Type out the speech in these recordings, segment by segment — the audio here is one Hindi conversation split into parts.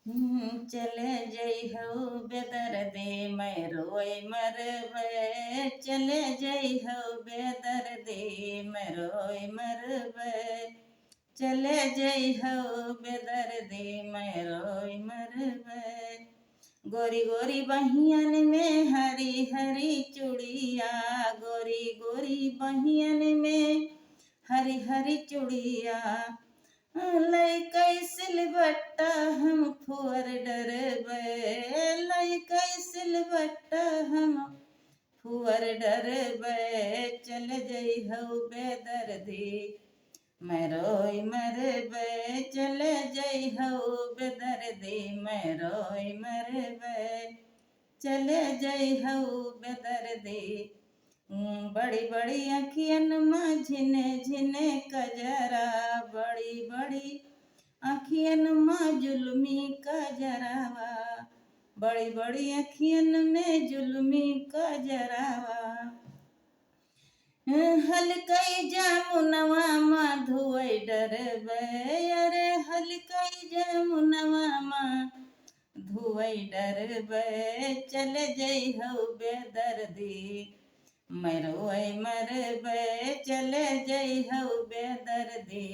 चले जइहौ बेदर्दी मैं रोई मरबै, चले जइहौ बेदर्दी मैं रोई मरबै, चले जइहौ बेदर्दी मैं रोई मरबै। गोरी गोरी बहियन में हरी हरी चूड़िया, गोरी गोरी बहियन में हरी हरी चूड़िया, लइका सिलबट्टा हम फुअर डरबै, लइका सिलबट्टा हम फुअर डरबै, चल जइहौ बेदर्दी मैं रोई मरबै, चल जइहौ बेदर्दी मैं रोई मरबै, चल जइहौ बेदर्दी। बड़ी बड़ी अखियन में झिने झिने कजरा, बड़ी बड़ी अखियन में जुल्मी कजरावा, बड़ी बड़ी अखियन में जुल्मी कजरावा, हलकई जमुनवा में धुवै डरबै, अरे हलकई जमुनवा में धुवै डरबै, चल जइहौ बेदर्दी मैं रोई मरबै, चल जइहौ बेदर्दी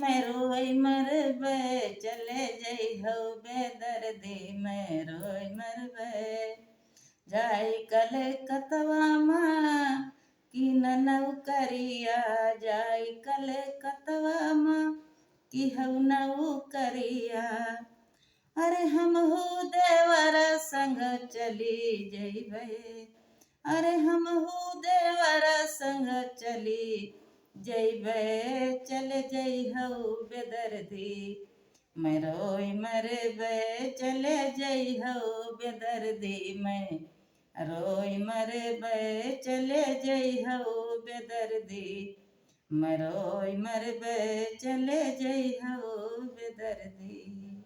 मैं रोई मरबै, चल जइहौ बेदर्दी मैं रोई मरबै। जाई कलकतवा माँ की नौकरिया, जाई कलकतवा माँ की हौ नौकरिया, अरे हमहू देवर संग चली जइबै, अरे हमहू देवर संग चली जइबै, चल जइहौ बेदर्दी मैं रोई मरबै, चल जइहौ बेदर्दी मैं रोई मरबै, चल जइहौ बेदर्दी मैं रोई मरबै, चल जइहौ बेदर्दी।